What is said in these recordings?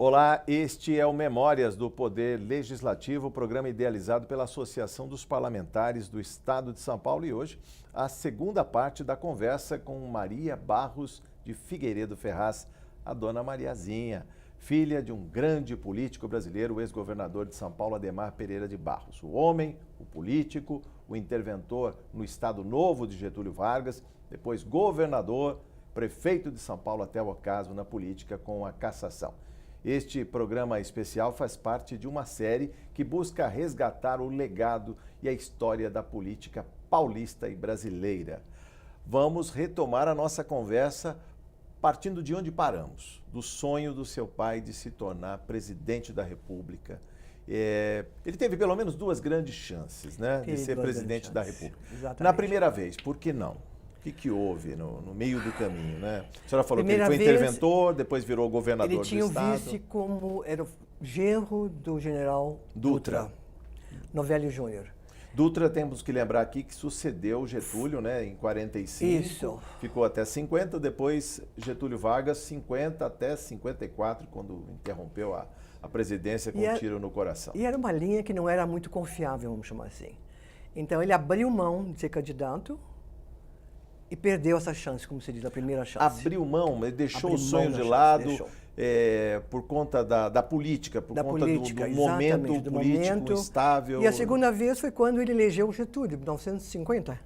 Olá, este é o Memórias do Poder Legislativo, programa idealizado pela Associação dos Parlamentares do Estado de São Paulo e hoje a segunda parte da conversa com Maria Barros de Figueiredo Ferraz, a dona Mariazinha, filha de um grande político brasileiro, o ex-governador de São Paulo, Adhemar Pereira de Barros. O homem, o político, o interventor no Estado Novo de Getúlio Vargas, depois governador, prefeito de São Paulo até o ocaso na política com a cassação. Este programa especial faz parte de uma série que busca resgatar o legado e a história da política paulista e brasileira. Vamos retomar a nossa conversa partindo de onde paramos, do sonho do seu pai de se tornar presidente da República. Ele teve pelo menos duas grandes chances, né, de ser presidente da República. Exatamente. Na primeira vez, por que não? O que houve no meio do caminho, né? A senhora falou Primeira que ele foi vez, interventor, depois virou governador do Estado. Ele tinha o vice como era o genro do general Dutra, Novelli Júnior. Dutra, temos que lembrar aqui que sucedeu Getúlio, né, em 45. Isso. Ficou até 50, depois Getúlio Vargas, 50 até 54, quando interrompeu a presidência com um tiro no coração. E era uma linha que não era muito confiável, vamos chamar assim. Então ele abriu mão de ser candidato e perdeu essa chance, como se diz, a primeira chance. Abriu mão, ele deixou o sonho de lado por conta da política, por conta do momento político instável. E a segunda vez foi quando ele elegeu o Getúlio, em 1950.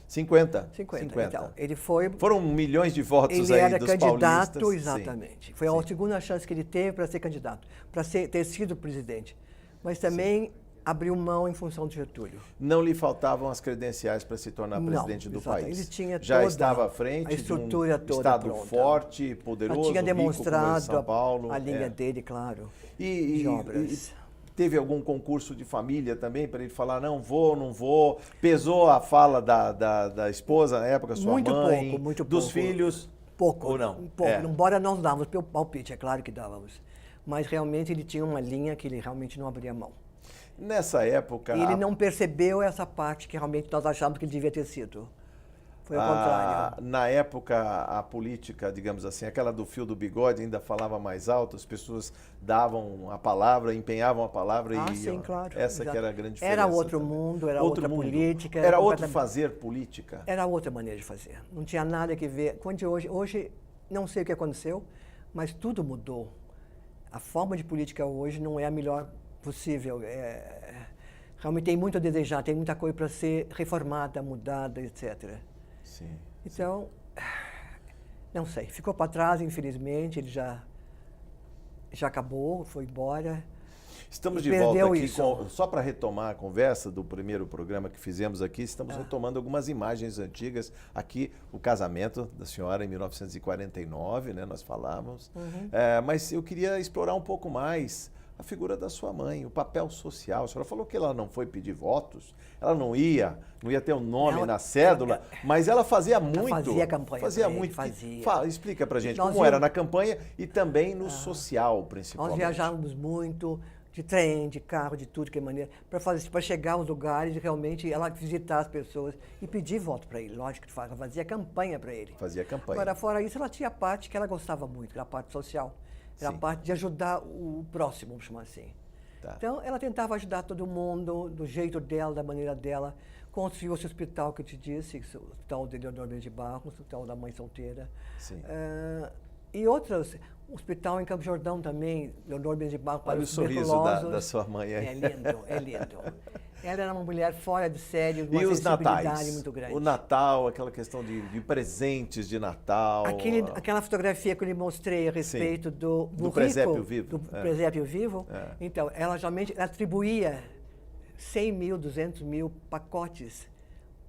50. Então, ele foi... Foram milhões de votos aí dos paulistas. Ele era candidato, exatamente. Sim. Foi a segunda chance que ele teve para ser candidato, para ter sido presidente. Mas também abriu mão em função de Getúlio. Não lhe faltavam as credenciais para se tornar presidente do país. Ele tinha já estava à frente a estrutura de um toda Estado pronta. Forte, poderoso, já tinha demonstrado rico como São Paulo. a linha dele, claro, de obras. Teve algum concurso de família também para ele falar não vou? Pesou a fala da esposa na época, sua mãe? Muito dos pouco. Filhos? Pouco. Ou não? Pouco. Embora nós dávamos pelo palpite, é claro que dávamos. Mas realmente ele tinha uma linha que ele realmente não abria mão. Nessa época... E ele não percebeu essa parte que realmente nós achávamos que ele devia ter sido. Foi o contrário. Na época, a política, digamos assim, aquela do fio do bigode ainda falava mais alto, as pessoas davam a palavra, empenhavam a palavra e sim, claro. Essa que era a grande diferença. Era outro mundo, era outra política. Era outro fazer política? Era outra maneira de fazer. Não tinha nada que ver. Hoje, não sei o que aconteceu, mas tudo mudou. A forma de política hoje não é a melhor possível. Realmente tem muito a desejar, tem muita coisa para ser reformada, mudada, etc. Sim. Então, não sei, ficou para trás, infelizmente, ele já acabou, foi embora. Estamos de volta aqui, só para retomar a conversa do primeiro programa que fizemos aqui, estamos retomando algumas imagens antigas. Aqui, o casamento da senhora em 1949, né, nós falávamos. Mas eu queria explorar um pouco mais a figura da sua mãe, o papel social. A senhora falou que ela não foi pedir votos, ela não ia ter o nome na cédula, mas ela fazia muito. Ela fazia campanha. Fazia. Explica pra gente como era na campanha e também no social, principalmente. Nós viajávamos muito, de trem, de carro, de tudo que é maneira, para chegar aos lugares e realmente ela visitar as pessoas e pedir voto para ele. Lógico que ela fazia campanha para ele. Fazia campanha. Agora, fora isso, ela tinha a parte que ela gostava muito, que era a parte social. Era a parte de ajudar o próximo, vamos chamar assim. Tá. Então, ela tentava ajudar todo mundo, do jeito dela, da maneira dela. Construiu esse hospital que eu te disse, o hospital de Leonor Mendes de Barros, o hospital da mãe solteira. Sim. E outros, o hospital em Campo Jordão também, Leonor Mendes de Barros para os tuberculosos. Olha o sorriso da sua mãe aí. É lindo. Ela era uma mulher fora de série, uma e sensibilidade natais? Muito grande. O Natal, aquela questão de presentes de Natal. Aquela fotografia que eu lhe mostrei a respeito do presépio vivo. Do presépio vivo. Então, ela geralmente atribuía 100 mil, 200 mil pacotes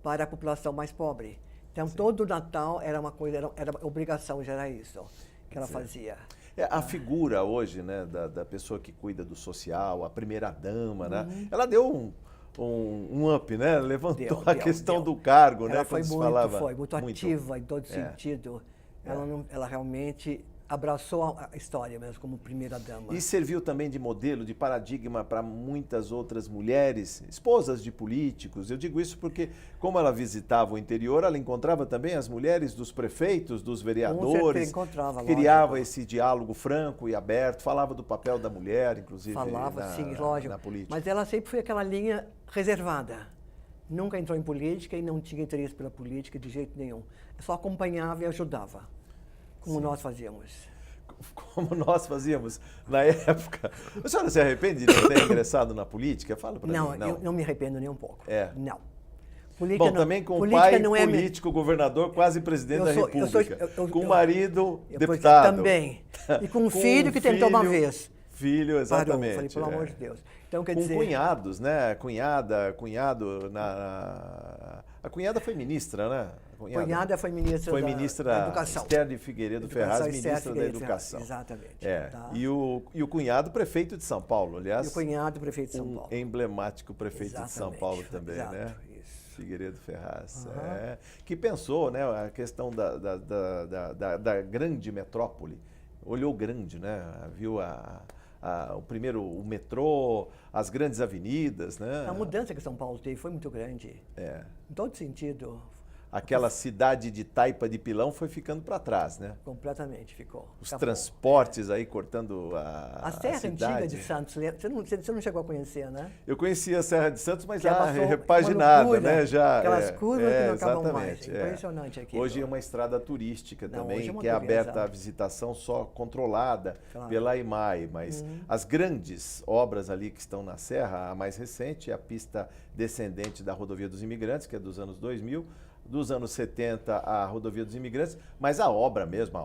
para a população mais pobre. Então, todo Natal era uma coisa, era obrigação, já era isso que ela fazia. A figura hoje, né, da pessoa que cuida do social, a primeira-dama, né? Ela deu um up, né? Levantou a questão do cargo, ela né? Foi muito ativa em todo sentido. Ela realmente abraçou a história mesmo como primeira-dama. E serviu também de modelo, de paradigma para muitas outras mulheres, esposas de políticos. Eu digo isso porque, como ela visitava o interior, ela encontrava também as mulheres dos prefeitos, dos vereadores, criava esse diálogo franco e aberto, falava do papel da mulher, inclusive, sim, lógico. na política. Mas ela sempre foi aquela linha reservada. Nunca entrou em política e não tinha interesse pela política de jeito nenhum. Só acompanhava e ajudava. Como nós fazíamos. Como nós fazíamos na época. A senhora se arrepende de não ter ingressado na política? Fala para mim. Não, eu não me arrependo nem um pouco. Não. Política. Bom, também com o pai político, governador, quase presidente da República. Com o marido, deputado. Também. E com um filho que tentou uma vez. Filho, exatamente. Parou. Falei, pelo amor de Deus. Então, quer dizer... Com cunhados, né? Cunhado A cunhada foi ministra, né? Cunhada foi ministra da Educação. Esther de Figueiredo Ferraz, ministra da Educação. Exatamente. Tá. E o cunhado, prefeito de São Paulo, aliás. E o cunhado, prefeito de São Paulo. Emblemático prefeito de São Paulo também, né? Isso. Figueiredo Ferraz. Que pensou, né, a questão da grande metrópole. Olhou grande, né? Viu o metrô, as grandes avenidas, né? A mudança que São Paulo teve foi muito grande. Em todo sentido. Aquela cidade de taipa de pilão foi ficando para trás, né? Completamente ficou. Os transportes aí cortando a Serra cidade. Antiga de Santos, você não chegou a conhecer, né? Eu conhecia a Serra de Santos, mas já repaginada, né? Já, aquelas curvas que não acabam mais. Exatamente. Impressionante aqui. Hoje é uma estrada turística também, que é aberta à visitação só controlada pela IMAI, mas as grandes obras ali que estão na Serra, a mais recente é a pista descendente da Rodovia dos Imigrantes, que é dos anos 2000, dos anos 70 a Rodovia dos Imigrantes, mas a obra mesmo,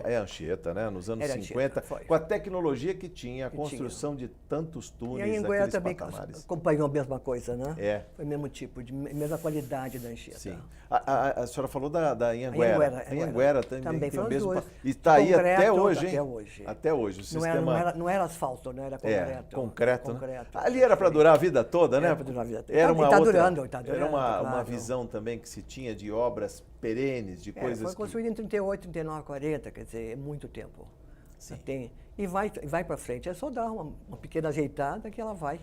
é a Anchieta, né? Nos anos 50, com a tecnologia que tinha, a construção de tantos túneis, e a Anhanguera também patamares. Acompanhou a mesma coisa, né? Foi o mesmo tipo, mesma qualidade da Anchieta. Sim. A senhora falou da Anhanguera. A Anhanguera também tem o mesmo... E está aí até hoje, hein? Até hoje. Até hoje. O sistema... não era asfalto, não era concreto. Concreto, né? Ali era para durar a vida toda, né? Era para durar a vida toda. Está durando. Era uma visão também que se tinha de obras perenes, de coisas foi construído em 38, 39, 40, quer dizer, é muito tempo. Sim. E vai para frente, é só dar uma pequena ajeitada que ela vai.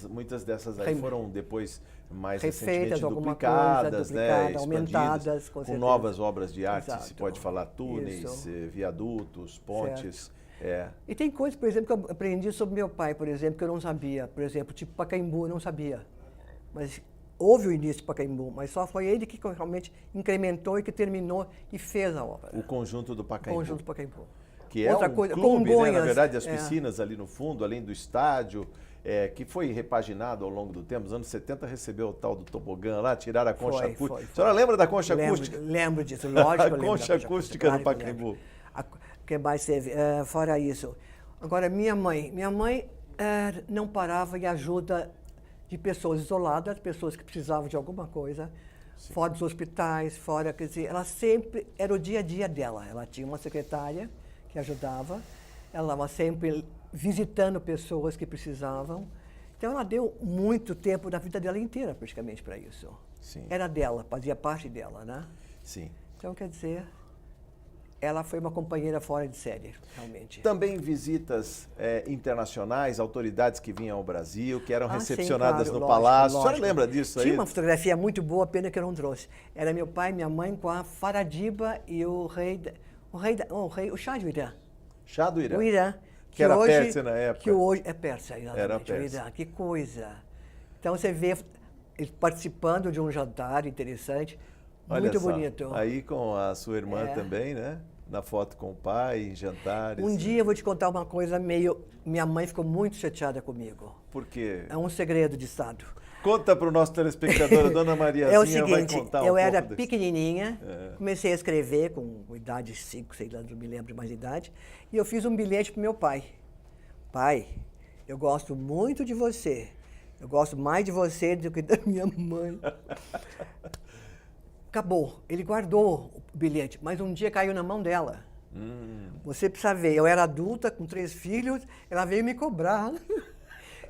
Muitas dessas aí foram depois mais refeitas, recentemente duplicadas, né? Aumentadas, com novas obras de arte, se pode falar túneis, viadutos, pontes. E tem coisas, por exemplo, que eu aprendi sobre meu pai, por exemplo, que eu não sabia. Por exemplo, tipo Pacaembu, eu não sabia. Mas houve o início do Pacaembu, mas só foi ele que realmente incrementou e que terminou e fez a obra. O conjunto do Pacaembu. O conjunto do Pacaembu. Que é um clube, né? Na verdade, as piscinas ali no fundo, além do estádio, que foi repaginado ao longo do tempo. Nos anos 70 recebeu o tal do tobogã lá, tiraram a concha acústica. A senhora lembra da concha acústica? Lembro disso, lógico. A concha acústica no Pacaembu. O que mais teve? Fora isso. Agora, minha mãe não parava em ajuda de pessoas isoladas, pessoas que precisavam de alguma coisa, fora dos hospitais, quer dizer, ela sempre, era o dia a dia dela. Ela tinha uma secretária que ajudava, ela estava sempre visitando pessoas que precisavam. Então, ela deu muito tempo da vida dela inteira, praticamente, para isso. Sim. Era dela, fazia parte dela, né? Sim. Então, quer dizer, ela foi uma companheira fora de série, realmente. Também visitas internacionais, autoridades que vinham ao Brasil, que eram recepcionadas no Palácio. A senhora lembra disso aí? Tinha uma fotografia muito boa, pena que eu não trouxe. Era meu pai e minha mãe com a Faradiba e o Shah do Irã. Shah do Irã. O Irã. Que era persa na época. Que hoje é persa, exatamente. Era persa. O Irã, que coisa. Então você vê ele participando de um jantar interessante, muito bonito. Aí com a sua irmã também, né? Na foto com o pai, em jantares. Um dia eu vou te contar uma coisa meio... Minha mãe ficou muito chateada comigo. Por quê? É um segredo de Estado. Conta para o nosso telespectador, a dona Mariazinha o seguinte, vai contar eu era pequenininha, comecei a escrever com idade de 5, 6 anos, não me lembro mais de idade, e eu fiz um bilhete para o meu pai. Pai, eu gosto muito de você. Eu gosto mais de você do que da minha mãe. Acabou. Ele guardou o bilhete, mas um dia caiu na mão dela. Você precisa ver, eu era adulta, com 3 filhos, ela veio me cobrar.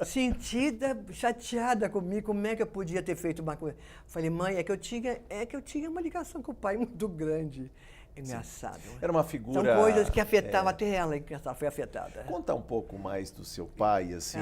Sentida, chateada comigo, como é que eu podia ter feito uma coisa? Falei, mãe, é que eu tinha uma ligação com o pai muito grande. Engraçado. Era uma figura... São coisas que afetavam até ela, que ela foi afetada. Conta um pouco mais do seu pai, assim,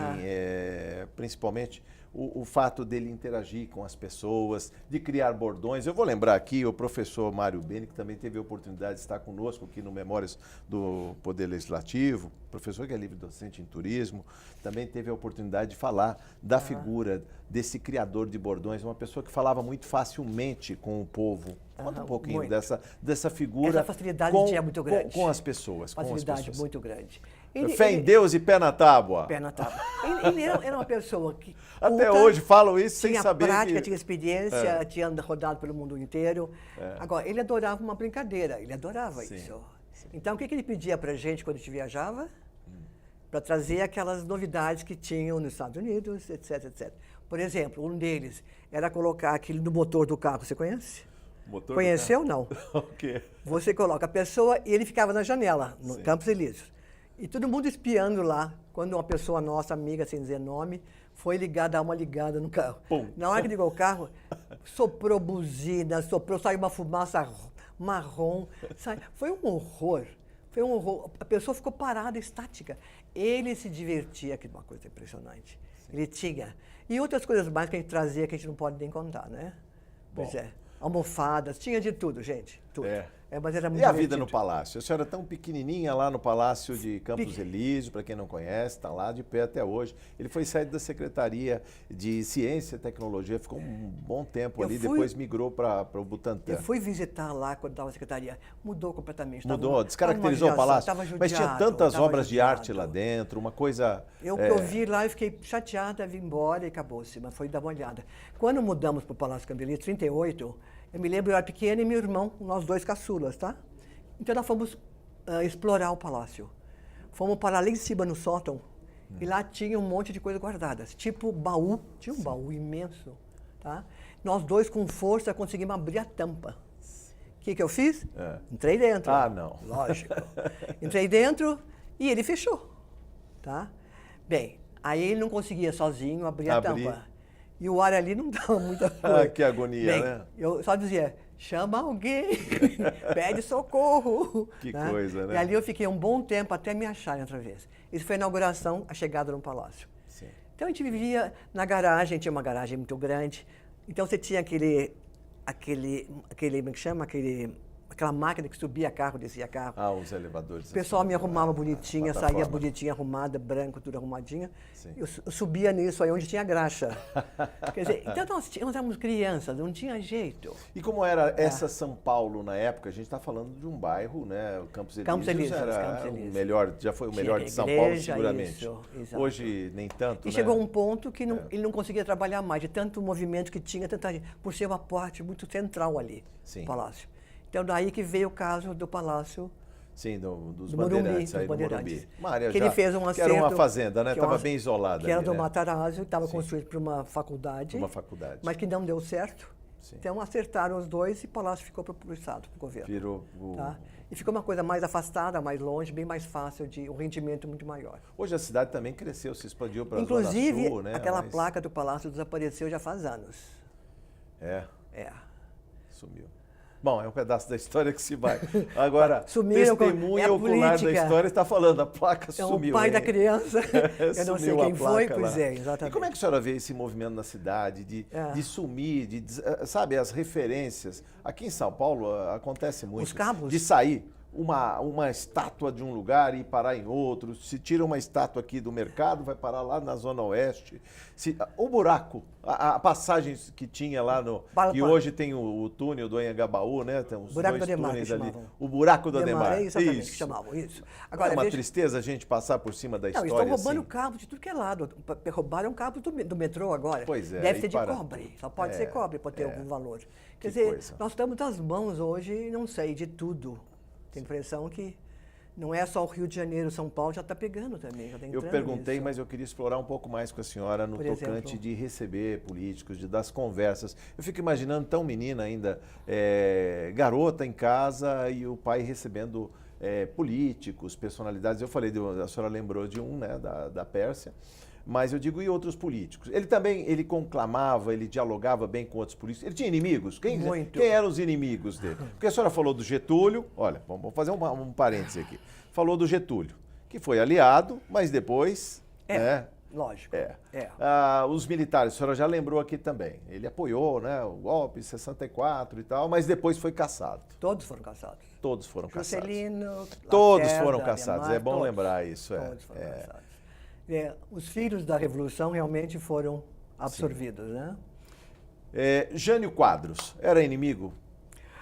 principalmente o fato dele interagir com as pessoas, de criar bordões. Eu vou lembrar aqui o professor Mário Beni, que também teve a oportunidade de estar conosco aqui no Memórias do Poder Legislativo, professor que é livre docente em turismo, também teve a oportunidade de falar da figura desse criador de bordões, uma pessoa que falava muito facilmente com o povo. Conta um pouquinho dessa figura. Essa facilidade tinha muito grande. Com as pessoas. Facilidade muito grande. Fé em Deus e pé na tábua. Pé na tábua. Ele era uma pessoa que até hoje falam isso sem saber. Tinha prática, tinha experiência, tinha rodado pelo mundo inteiro. Agora, ele adorava uma brincadeira, ele adorava isso. Sim. Então, o que ele pedia para a gente quando a gente viajava? Para trazer aquelas novidades que tinham nos Estados Unidos, etc, etc. Por exemplo, um deles era colocar aquilo no motor do carro. Você conhece? Motor Conheceu ou não? O quê? Você coloca a pessoa e ele ficava na janela, no Campos Elíseos. E todo mundo espiando lá, quando uma pessoa nossa, amiga, sem dizer nome, foi dar uma ligada no carro. Pum. Na hora que ligou o carro, soprou buzina, saiu uma fumaça marrom. Foi um horror. Foi um horror. A pessoa ficou parada, estática. Ele se divertia, que é uma coisa impressionante. Sim. Ele tinha. E outras coisas mais que a gente trazia que a gente não pode nem contar, né? Pois é. Almofadas, tinha de tudo, gente. Tudo. Mas era muito E a divertido. vida no palácio? A senhora é tão pequenininha lá no Palácio de Campos Elíseos, para quem não conhece, está lá de pé até hoje. Ele foi sair da Secretaria de Ciência e Tecnologia, ficou um bom tempo ali, depois migrou para o Butantã. Eu fui visitar lá quando estava na Secretaria, mudou completamente. Mudou, descaracterizou o palácio? Mas tinha tantas obras de arte lá dentro, uma coisa... Eu vi lá e fiquei chateada, vim embora e acabou-se, mas foi dar uma olhada. Quando mudamos para o Palácio Campos Elíseos, 38, eu me lembro, eu era pequena e meu irmão, nós dois caçulas, tá? Então nós fomos explorar o palácio. Fomos parar lá em cima no sótão e lá tinha um monte de coisas guardadas, tipo baú, tinha um baú imenso, tá? Nós dois com força conseguimos abrir a tampa. O que eu fiz? Entrei dentro. Ah, não. Lógico. Entrei dentro e ele fechou, tá? Bem, aí ele não conseguia sozinho abrir a tampa. E o ar ali não dava muita coisa. Que agonia, né? Eu só dizia, chama alguém, pede socorro. Que coisa, né? E ali eu fiquei um bom tempo até me acharem outra vez. Isso foi a inauguração, a chegada no palácio. Sim. Então a gente vivia na garagem, tinha uma garagem muito grande. Então você tinha como é que chama? Aquela máquina que subia carro, descia carro. Os elevadores. O pessoal me arrumava bonitinha, saía bonitinha, arrumada, branco, tudo arrumadinha. Sim. Eu subia nisso aí onde tinha graxa. Quer dizer, então nós éramos crianças, não tinha jeito. E como era essa São Paulo na época? A gente está falando de um bairro, né? O Campos Elíseos era o melhor, já foi o melhor de São Paulo, seguramente. Isso, hoje nem tanto, E chegou um ponto que ele não conseguia trabalhar mais, de tanto movimento que tinha, tanta gente, por ser uma parte muito central ali, no palácio. Então, daí que veio o caso do Palácio... Sim, dos Bandeirantes, aí do Morumbi. Uma área que ele fez um acerto... Que era uma fazenda, né? Estava bem isolada. Que era ali, do né? Matarazzo, estava construído por uma faculdade. Mas que não deu certo. Sim. Então, acertaram os dois e o Palácio ficou para o Estado, para o governo. Virou tá? E ficou uma coisa mais afastada, mais longe, bem mais fácil, um rendimento muito maior. Hoje a cidade também cresceu, se expandiu para a Zona Sul, né? Inclusive, aquela placa do Palácio desapareceu já faz anos. Sumiu. Bom, é um pedaço da história que se vai. Agora, sumiram, testemunha ocular da história está falando, a placa sumiu. O pai da criança, eu não sei quem foi, pois é, exatamente. E como é que a senhora vê esse movimento na cidade de sumir, sabe, as referências? Aqui em São Paulo acontece muito. Os cabos? De sair uma estátua de um lugar e parar em outro. Se tira uma estátua aqui do mercado, vai parar lá na Zona Oeste. O buraco, a passagem que tinha lá e hoje tem o túnel do Anhangabaú, né? Tem os buraco dois do Ademar, túneis ali. chamavam. O buraco do Ademar. É exatamente que chamavam isso. Agora, é uma tristeza a gente passar por cima da história. Estão roubando cabo de tudo que é lado. Roubaram cabo do metrô agora. Pois é. Deve ser de cobre. Só pode ser cobre para ter algum valor. Quer dizer, nós estamos nas mãos hoje, não sei, de tudo. Tenho a impressão que não é só o Rio de Janeiro, São Paulo já está pegando também. Já tá eu perguntei, mas eu queria explorar um pouco mais com a senhora no tocante de receber políticos, das conversas. Eu fico imaginando tão menina ainda, garota em casa e o pai recebendo políticos, personalidades. Eu falei, a senhora lembrou de um, né, da Pérsia. Mas eu digo, e outros políticos? Ele também, ele conclamava, ele dialogava bem com outros políticos. Ele tinha inimigos? Quem eram os inimigos dele? Porque a senhora falou do Getúlio, olha, vamos fazer um parêntese aqui. Falou do Getúlio, que foi aliado, mas depois... Lógico. Os militares, a senhora já lembrou aqui também. Ele apoiou, né, o golpe em 64 e tal, mas depois foi caçado. Todos foram caçados. Todos foram caçados. Juscelino, todos Lacerda, foram caçados, Ademar, é bom todos, lembrar isso. Todos foram caçados. Os filhos da Revolução realmente foram absorvidos, né? Jânio Quadros era inimigo?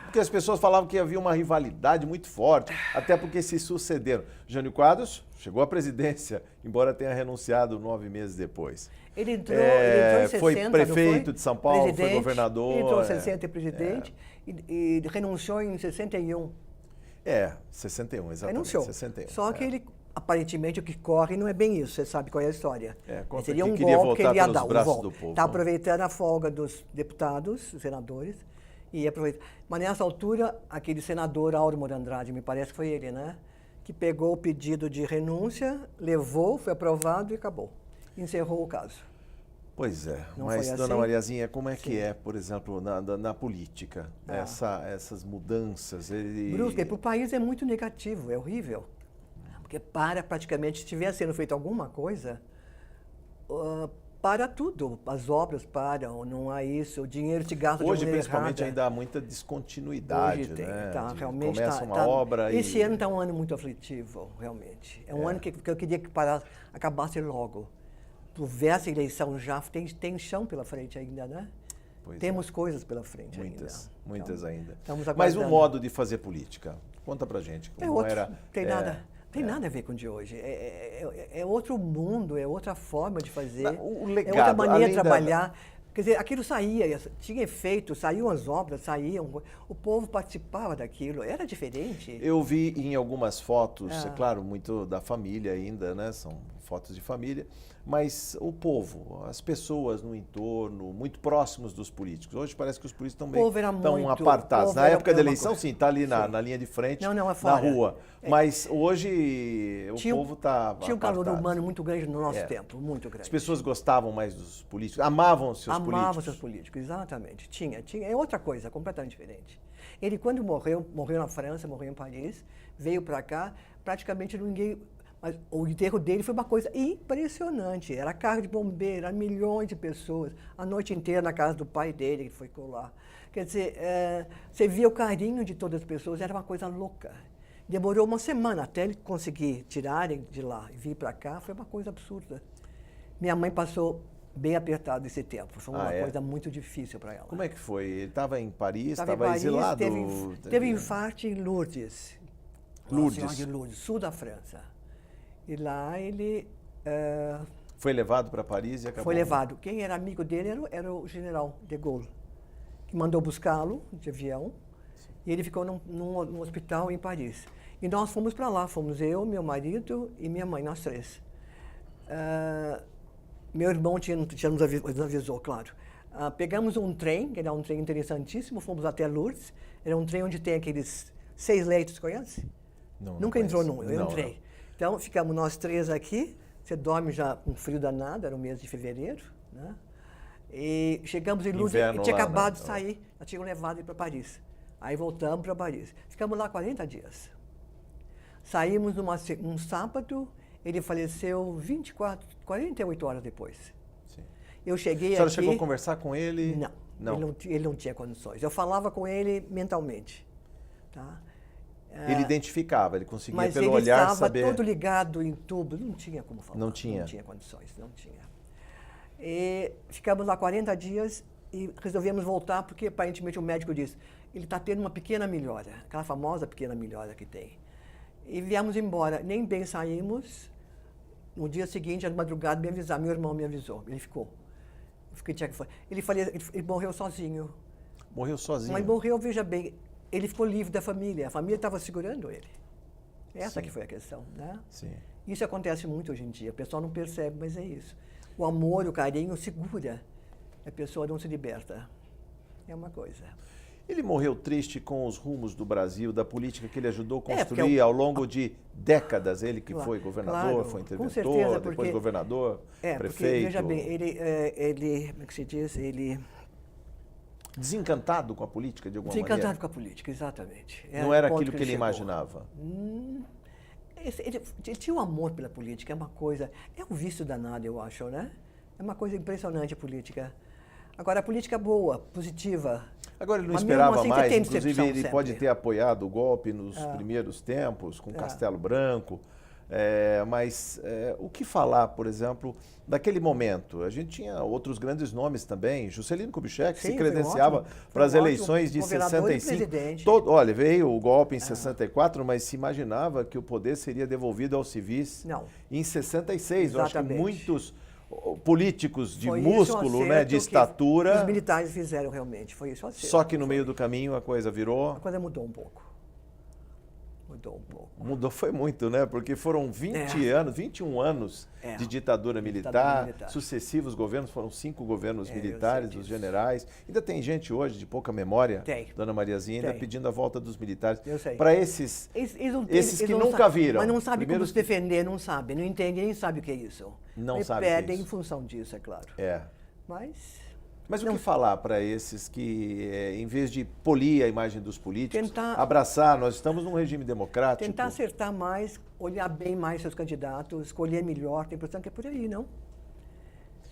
Porque as pessoas falavam que havia uma rivalidade muito forte, até porque se sucederam. Jânio Quadros chegou à presidência, embora tenha renunciado 9 meses depois. Ele entrou em 60, foi prefeito de São Paulo, foi governador. Entrou em 60 presidente e renunciou em 61. 61, exatamente. Renunciou. 61, Só que ele, aparentemente, o que corre não é bem isso. Você sabe qual é a história. Seria um queria golpe que ele ia pelos dar. braços do povo. Está aproveitando a folga dos deputados, dos senadores, e aproveita. Mas nessa altura, aquele senador Auro Moura Andrade, me parece que foi ele, né? Que pegou o pedido de renúncia, levou, foi aprovado e acabou. Encerrou o caso. Pois é, Não mas, foi dona assim? Mariazinha, como é que é, por exemplo, na política, essas mudanças? Brusca, para o país é muito negativo, é horrível. Porque praticamente, se estiver sendo feita alguma coisa, para tudo. As obras param, não há isso, o dinheiro se gasta de Hoje, maneira principalmente, errada. ainda há muita descontinuidade, Hoje tem, né? Realmente começa uma obra Esse ano está um ano muito aflitivo, realmente. É um ano que eu queria que acabasse logo. Houvesse eleição já, tem chão pela frente ainda, né? Temos coisas pela frente muitas ainda. Estamos Mas o modo de fazer política, conta pra gente como era. Tem nada a ver com o de hoje. É outro mundo, é outra forma de fazer, O legado, é outra maneira de trabalhar. Quer dizer, aquilo saía, tinha efeito, saíam as obras, o povo participava daquilo, era diferente. Eu vi em algumas fotos, é claro, muito da família ainda, né? São fotos de família, mas o povo, as pessoas no entorno, muito próximos dos políticos. Hoje parece que os políticos estão apartados. Na época da eleição, sim, está ali na linha de frente, na rua. Mas hoje o povo está Tinha um calor humano muito grande no nosso tempo, muito grande. As pessoas gostavam mais dos políticos, amavam seus políticos. Amavam seus políticos, exatamente. Tinha. É outra coisa, completamente diferente. Ele, quando morreu na França, morreu em Paris, veio para cá, praticamente ninguém... Mas o enterro dele foi uma coisa impressionante. Era carro de bombeiro, eram milhões de pessoas. A noite inteira na casa do pai dele, que foi colar. Quer dizer, você via o carinho de todas as pessoas, era uma coisa louca. Demorou uma semana até ele conseguir tirarem de lá e vir para cá, foi uma coisa absurda. Minha mãe passou bem apertado esse tempo, foi uma coisa muito difícil para ela. Como é que foi? Ele estava em Paris, estava exilado? Teve infarto em Lourdes. Nossa, de Lourdes, sul da França. E lá ele... foi levado para Paris e acabou... Foi levado. Quem era amigo dele era o general de Gaulle, que mandou buscá-lo de avião, e ele ficou num hospital em Paris. E nós fomos para lá, fomos eu, meu marido e minha mãe, nós três. Meu irmão nos avisou, claro. Pegamos um trem, que era um trem interessantíssimo, fomos até Lourdes. Era um trem onde tem aqueles 6 leitos, conhece? Nunca entrou num, eu entrei. Não. Então, ficamos nós três aqui, você dorme já com frio danado, era o mês de fevereiro, né? E chegamos em Lourdes, e tinha acabado de sair, já tinham levado ele para Paris. Aí voltamos para Paris. Ficamos lá 40 dias. Saímos num sábado, ele faleceu 48 horas depois. Sim. Eu cheguei aqui... A senhora chegou a conversar com ele? Não. Ele não tinha condições. Eu falava com ele mentalmente, tá? Ele identificava, ele conseguia mas pelo olhar saber... Mas ele estava todo ligado em tubo, não tinha como falar. Não tinha condições, não tinha. E ficamos lá 40 dias e resolvemos voltar porque aparentemente o médico disse, ele está tendo uma pequena melhora, aquela famosa pequena melhora que tem. E viemos embora, nem bem saímos, no dia seguinte, de madrugada, me avisaram, meu irmão me avisou, ele ficou. Ele morreu sozinho. Morreu sozinho? Mas morreu, veja bem, ele ficou livre da família, a família estava segurando ele. Essa que foi a questão, né? Sim. Isso acontece muito hoje em dia, o pessoal não percebe, mas é isso. O amor, o carinho segura, a pessoa não se liberta. É uma coisa. Ele morreu triste com os rumos do Brasil, da política que ele ajudou a construir porque ao longo de décadas. Ele que Claro, foi governador, claro, foi com interventor, certeza, depois porque- governador, Porque, prefeito. veja bem, ele, como é que se diz? Ele Desencantado com a política de alguma desencantado maneira. com a política, exatamente. Não era o ponto aquilo que ele chegou. imaginava. Ele tinha um amor pela política, é uma coisa, é um vício danado, eu acho, né? É uma coisa impressionante a política. Agora, a política boa, positiva. Agora ele não Mas mesmo esperava assim, você mais, tem inclusive decepção ele sempre. pode ter apoiado o golpe nos primeiros tempos, com Castelo Branco, mas o que falar, por exemplo, daquele momento? A gente tinha outros grandes nomes também, Juscelino Kubitschek Sim, se foi credenciava ótimo, foi para as ótimo eleições de governador e 65. presidente. Olha, veio o golpe em 64, mas se imaginava que o poder seria devolvido aos civis Não. em 66. Eu acho que Exatamente. muitos políticos de Foi isso o músculo, né, de acerto que estatura... os militares fizeram realmente, foi isso o acerto. Só que no meio do caminho a coisa virou. A coisa mudou um pouco. Mudou um pouco. Mudou foi muito, né? Porque foram 20 anos, 21 anos É. de ditadura militar, Ditadura militar. sucessivos governos, foram 5 governos Eu militares, sei dos disso. generais. Ainda tem gente hoje de pouca memória, Tem. Dona Mariazinha, ainda Tem. pedindo a volta dos militares. Eu sei. Para esses, Eles que não nunca sabem, viram. Mas não sabem Primeiro como se defender, não sabem, não entendem, nem sabem o que é isso. Não Eles sabem o que é pedem isso. em função disso, é claro. É. Mas o não- que falar para esses que, em vez de polir a imagem dos políticos, Tentar- abraçar, nós estamos num regime democrático. tentar acertar mais, olhar bem mais seus candidatos, escolher melhor, tem a impressão que é por aí, não?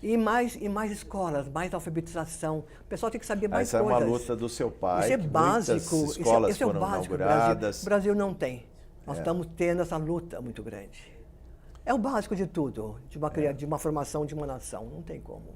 E mais escolas, mais alfabetização. O pessoal tem que saber mais Essa é coisas. uma luta do seu pai. Isso é que básico. Muitas escolas Isso é o foram básico do inauguradas. Brasil. O Brasil não tem. Nós estamos tendo essa luta muito grande. É o básico de tudo, de uma formação de uma nação. Não tem como.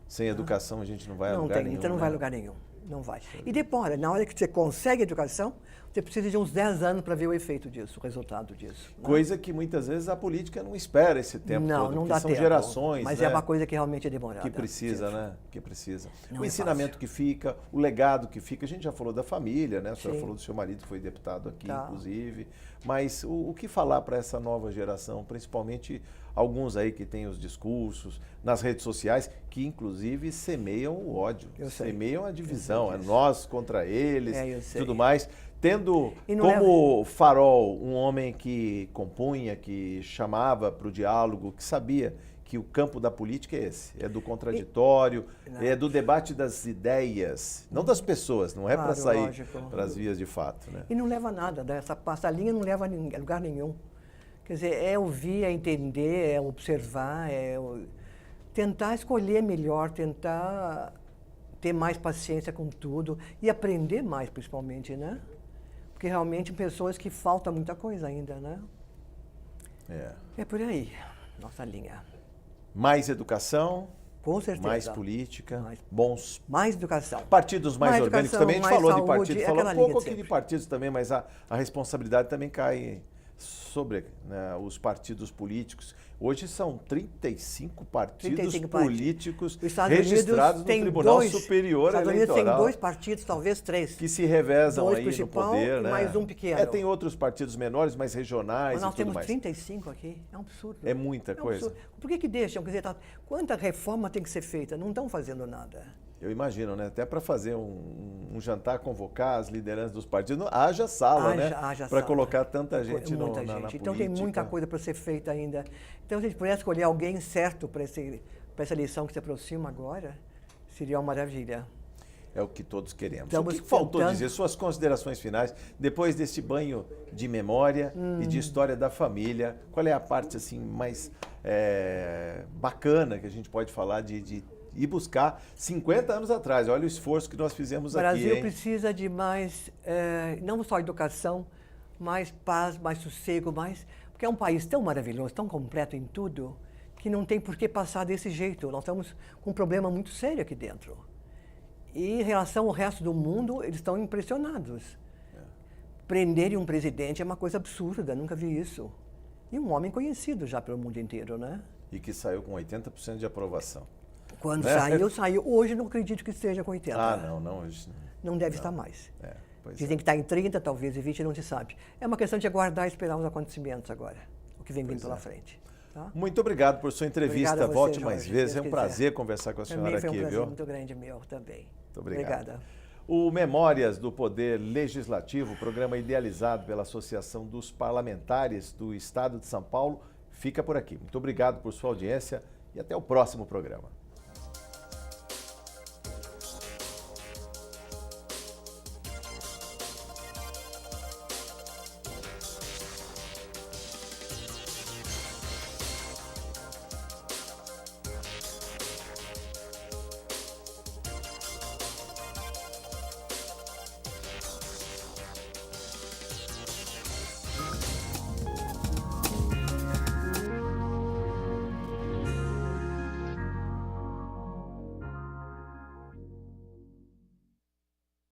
Sem educação a gente não vai a Não lugar tem, nenhum. então não né? vai a lugar nenhum. Não vai. E depois, na hora que você consegue educação, você precisa de uns 10 anos para ver o efeito disso, o resultado disso. né? Coisa que muitas vezes a política não espera esse tempo não, todo, não porque dá são tempo. gerações, Mas né, é uma coisa que realmente é demorada. que precisa, né? Que precisa. Não O é ensinamento fácil. que fica, o legado que fica. A gente já falou da família, né? A senhora Sim. falou do seu marido que foi deputado aqui, Tá. inclusive. Mas o que falar para essa nova geração, principalmente alguns aí que têm os discursos nas redes sociais, que inclusive semeiam o ódio, Eu sei. semeiam a divisão, é disso. nós contra eles, Eu sei. tudo mais. Tendo E não como farol um homem que compunha, que chamava para o diálogo, que sabia que o campo da política é esse, é do contraditório, é do debate das ideias, não das pessoas, não é para Claro, sair lógico. para as vias de fato, né? E não leva a nada, né? Essa linha não leva a lugar nenhum. Quer dizer, é ouvir, é entender, é observar, tentar escolher melhor, tentar ter mais paciência com tudo e aprender mais, principalmente, né? Porque realmente pessoas que falta muita coisa ainda, né? É por aí, nossa linha. Mais educação, Com certeza. mais política, Mais- bons Mais educação. partidos mais Mais orgânicos educação, também. A gente mais falou de saúde, partidos, é falou aquela um pouco linha de aqui de sempre. partidos também, mas a responsabilidade também cai sobre, né, os partidos políticos. Hoje são 35 partidos 35 partidos. políticos Os Estados registrados Unidos no tem Tribunal 2. Superior Os Estados Unidos tem Eleitoral. 2 partidos, talvez 3. Que se revezam Dois aí no principal poder, e né? mais um pequeno. Tem outros partidos menores, mais regionais Mas e nós tudo temos mais. 35 aqui, é um absurdo. É muita um coisa. absurdo. Por que deixam? Quer dizer, quanta reforma tem que ser feita? Não estão fazendo nada. Eu imagino, né? Até para fazer um jantar, convocar as lideranças dos partidos, haja sala, né? Haja Para sala. colocar tanta gente Muita na gente. política. Então tem muita coisa para ser feita ainda. Então, se a gente pudesse escolher alguém certo para essa eleição que se aproxima agora, seria uma maravilha. É o que todos queremos. Estamos O que faltou tentando- dizer? Suas considerações finais, depois desse banho de memória e de história da família, qual é a parte assim mais bacana que a gente pode falar de ir buscar 50 anos atrás? Olha o esforço que nós fizemos O Brasil aqui, hein? precisa de mais, não só educação, mais paz, mais sossego, porque é um país tão maravilhoso, tão completo em tudo, que não tem por que passar desse jeito. Nós estamos com um problema muito sério aqui dentro. E em relação ao resto do mundo, eles estão impressionados. Prenderem um presidente é uma coisa absurda, nunca vi isso. E um homem conhecido já pelo mundo inteiro, né? E que saiu com 80% de aprovação. Quando Né? saiu. Hoje não acredito que esteja com 80. Ah, não. Não deve estar mais. Pois Dizem que está em 30, talvez em 20, não se sabe. É uma questão de aguardar e esperar os acontecimentos agora, o que vem vindo pela frente. Tá? Muito obrigado por sua entrevista. Obrigada a você, Volte Jorge, mais se vezes. Deus É um quiser. prazer conversar com a senhora Também foi um aqui, prazer viu? muito grande meu também. Muito obrigado. Obrigada. O Memórias do Poder Legislativo, programa idealizado pela Associação dos Parlamentares do Estado de São Paulo, fica por aqui. Muito obrigado por sua audiência e até o próximo programa.